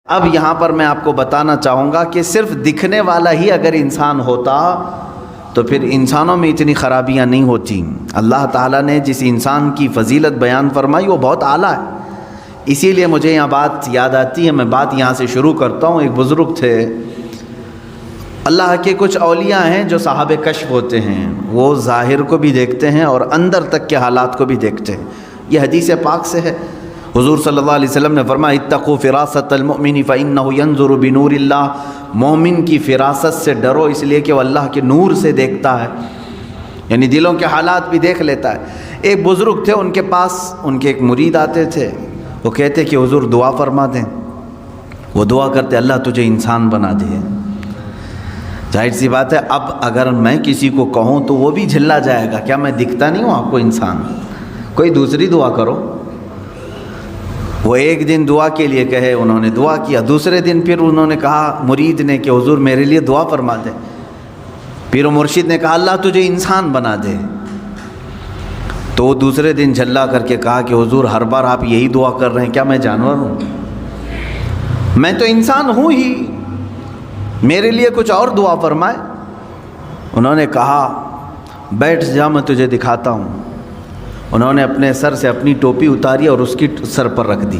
اب یہاں پر میں آپ کو بتانا چاہوں گا کہ صرف دکھنے والا ہی اگر انسان ہوتا تو پھر انسانوں میں اتنی خرابیاں نہیں ہوتی۔ اللہ تعالیٰ نے جس انسان کی فضیلت بیان فرمائی وہ بہت اعلیٰ ہے، اسی لیے مجھے یہاں بات یاد آتی ہے، میں بات یہاں سے شروع کرتا ہوں۔ ایک بزرگ تھے، اللہ کے کچھ اولیاء ہیں جو صاحب کشف ہوتے ہیں، وہ ظاہر کو بھی دیکھتے ہیں اور اندر تک کے حالات کو بھی دیکھتے ہیں۔ یہ حدیث پاک سے ہے، حضور صلی اللہ علیہ وسلم نے فرمایا اتقوا فراست المؤمن فإنه ينظر بنور اللہ، مومن کی فراست سے ڈرو اس لیے کہ وہ اللہ کے نور سے دیکھتا ہے، یعنی دلوں کے حالات بھی دیکھ لیتا ہے۔ ایک بزرگ تھے، ان کے پاس ان کے ایک مرید آتے تھے، وہ کہتے کہ حضور دعا فرما دیں۔ وہ دعا کرتے اللہ تجھے انسان بنا دے۔ ظاہر سی بات ہے، اب اگر میں کسی کو کہوں تو وہ بھی جھلا جائے گا، کیا میں دکھتا نہیں ہوں آپ کو انسان؟ کوئی دوسری دعا کرو۔ وہ ایک دن دعا کے لیے کہے، انہوں نے دعا کیا، دوسرے دن پھر انہوں نے کہا مرید نے کہ حضور میرے لیے دعا فرما دے۔ پیر و مرشد نے کہا اللہ تجھے انسان بنا دے۔ تو وہ دوسرے دن جھلا کر کے کہا کہ حضور ہر بار آپ یہی دعا کر رہے ہیں، کیا میں جانور ہوں؟ میں تو انسان ہوں ہی، میرے لیے کچھ اور دعا فرمائے۔ انہوں نے کہا بیٹھ جا میں تجھے دکھاتا ہوں۔ انہوں نے اپنے سر سے اپنی ٹوپی اتاری اور اس کی سر پر رکھ دی۔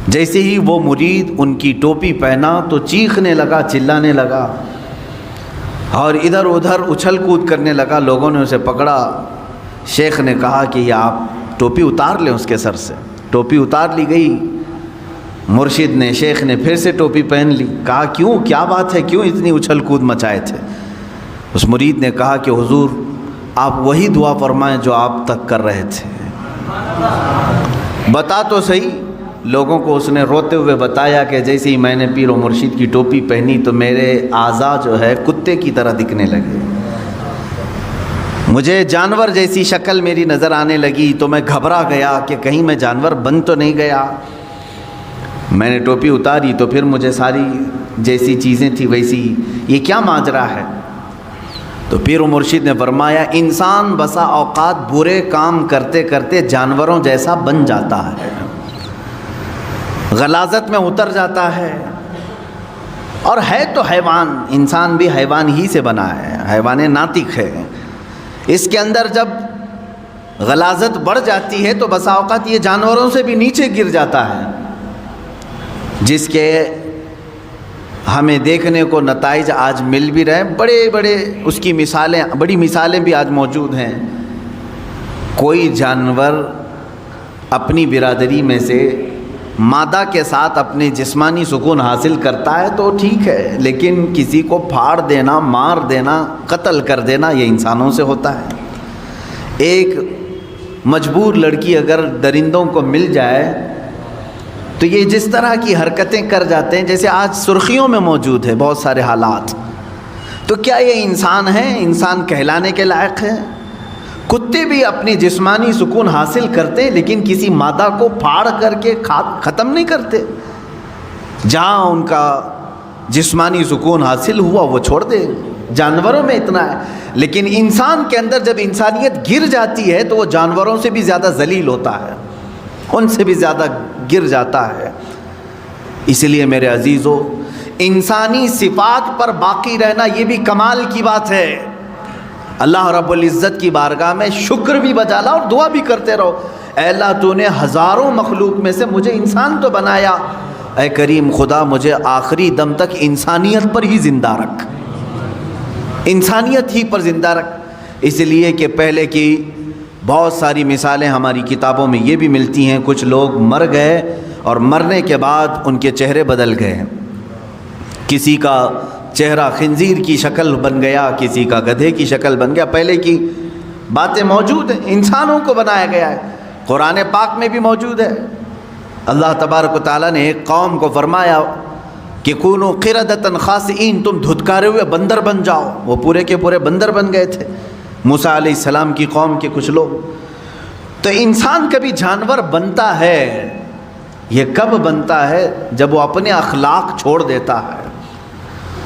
جیسے ہی وہ مرید ان کی ٹوپی پہنا تو چیخنے لگا، چلانے لگا اور ادھر ادھر اچھل کود کرنے لگا۔ لوگوں نے اسے پکڑا۔ شیخ نے کہا کہ یہ آپ ٹوپی اتار لیں اس کے سر سے۔ ٹوپی اتار لی گئی۔ مرشد نے، شیخ نے پھر سے ٹوپی پہن لی۔ کہا کیوں، کیا بات ہے، کیوں اتنی اچھل کود مچائے تھے؟ اس مرید نے کہا کہ حضور آپ وہی دعا فرمائیں جو آپ تک کر رہے تھے۔ بتا تو صحیح۔ لوگوں کو اس نے روتے ہوئے بتایا کہ جیسے ہی میں نے پیر و مرشد کی ٹوپی پہنی تو میرے اعضاء جو ہے کتے کی طرح دکھنے لگے، مجھے جانور جیسی شکل میری نظر آنے لگی، تو میں گھبرا گیا کہ کہیں میں جانور بن تو نہیں گیا۔ میں نے ٹوپی اتاری تو پھر مجھے ساری جیسی چیزیں تھی ویسی، یہ کیا ماجرا ہے؟ تو پیر و مرشد نے فرمایا انسان بسا اوقات برے کام کرتے کرتے جانوروں جیسا بن جاتا ہے، غلاظت میں اتر جاتا ہے، اور ہے تو حیوان، انسان بھی حیوان ہی سے بنا ہے، حیوان ناطق ہے۔ اس کے اندر جب غلاظت بڑھ جاتی ہے تو بسا اوقات یہ جانوروں سے بھی نیچے گر جاتا ہے، جس کے ہمیں دیکھنے کو نتائج آج مل بھی رہے ہیں۔ بڑے بڑے اس کی مثالیں، بڑی مثالیں بھی آج موجود ہیں۔ کوئی جانور اپنی برادری میں سے مادہ کے ساتھ اپنے جسمانی سکون حاصل کرتا ہے تو ٹھیک ہے، لیکن کسی کو پھاڑ دینا، مار دینا، قتل کر دینا یہ انسانوں سے ہوتا ہے۔ ایک مجبور لڑکی اگر درندوں کو مل جائے تو یہ جس طرح کی حرکتیں کر جاتے ہیں، جیسے آج سرخیوں میں موجود ہے بہت سارے حالات، تو کیا یہ انسان ہیں؟ انسان کہلانے کے لائق ہے؟ کتے بھی اپنی جسمانی سکون حاصل کرتے لیکن کسی مادہ کو پھاڑ کر کے ختم نہیں کرتے، جہاں ان کا جسمانی سکون حاصل ہوا وہ چھوڑ دے۔ جانوروں میں اتنا ہے، لیکن انسان کے اندر جب انسانیت گر جاتی ہے تو وہ جانوروں سے بھی زیادہ ذلیل ہوتا ہے، ان سے بھی زیادہ گر جاتا ہے۔ اس لیے میرے عزیزو، انسانی صفات پر باقی رہنا یہ بھی کمال کی بات ہے۔ اللہ رب العزت کی بارگاہ میں شکر بھی بجا لا اور دعا بھی کرتے رہو، اے اللہ تو نے ہزاروں مخلوق میں سے مجھے انسان تو بنایا، اے کریم خدا مجھے آخری دم تک انسانیت پر ہی زندہ رکھ، انسانیت ہی پر زندہ رکھ۔ اس لیے کہ پہلے کی بہت ساری مثالیں ہماری کتابوں میں یہ بھی ملتی ہیں، کچھ لوگ مر گئے اور مرنے کے بعد ان کے چہرے بدل گئے، کسی کا چہرہ خنزیر کی شکل بن گیا، کسی کا گدھے کی شکل بن گیا۔ پہلے کی باتیں موجود ہیں، انسانوں کو بنایا گیا ہے، قرآن پاک میں بھی موجود ہے۔ اللہ تبارک و تعالیٰ نے ایک قوم کو فرمایا کہ کونوا قردۃ خاسئین، تم دھتکارے ہوئے بندر بن جاؤ، وہ پورے کے پورے بندر بن گئے تھے، موسیٰ علیہ السلام کی قوم کے کچھ لوگ۔ تو انسان کبھی جانور بنتا ہے، یہ کب بنتا ہے؟ جب وہ اپنے اخلاق چھوڑ دیتا ہے۔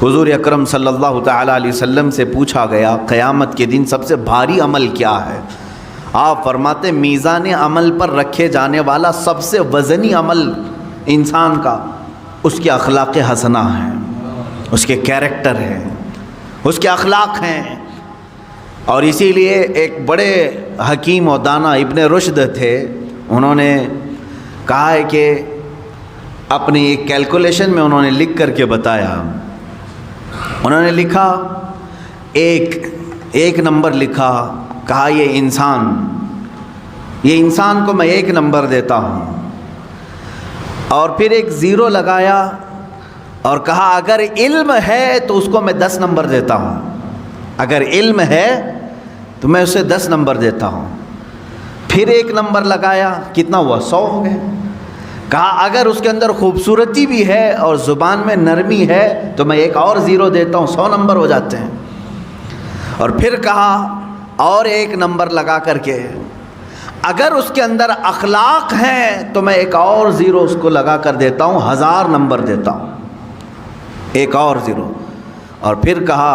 حضور اکرم صلی اللہ تعالیٰ علیہ وسلم سے پوچھا گیا قیامت کے دن سب سے بھاری عمل کیا ہے؟ آپ فرماتے میزان عمل پر رکھے جانے والا سب سے وزنی عمل انسان کا اس کے اخلاق حسنہ ہیں، اس کے کیریکٹر ہیں، اس کے اخلاق ہیں۔ اور اسی لیے ایک بڑے حکیم و دانا ابن رشد تھے، انہوں نے کہا ہے کہ اپنی ایک کیلکولیشن میں انہوں نے لکھ کر کے بتایا، انہوں نے لکھا ایک نمبر لکھا، کہا یہ انسان کو میں 1 نمبر دیتا ہوں، اور پھر ایک 0 لگایا اور کہا اگر علم ہے تو اس کو میں 10 نمبر دیتا ہوں، اگر علم ہے تو میں اسے 10 نمبر دیتا ہوں۔ پھر 1 نمبر لگایا، کتنا ہوا؟ 100 ہو گئے۔ کہا اگر اس کے اندر خوبصورتی بھی ہے اور زبان میں نرمی ہے تو میں 1 اور 0 دیتا ہوں، 100 نمبر ہو جاتے ہیں۔ اور پھر کہا اور 1 نمبر لگا کر کے اگر اس کے اندر اخلاق ہیں تو میں 1 اور 0 اس کو لگا کر دیتا ہوں، 1000 نمبر دیتا ہوں، 1 اور 0۔ اور پھر کہا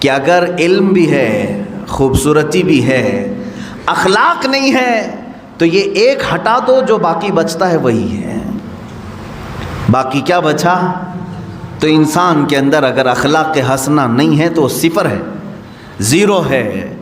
کہ اگر علم بھی ہے، خوبصورتی بھی ہے، اخلاق نہیں ہے تو یہ 1 ہٹا دو، جو باقی بچتا ہے وہی ہے۔ باقی کیا بچا؟ تو انسان کے اندر اگر اخلاق حسنہ نہیں ہے تو 0 ہے، 0 ہے۔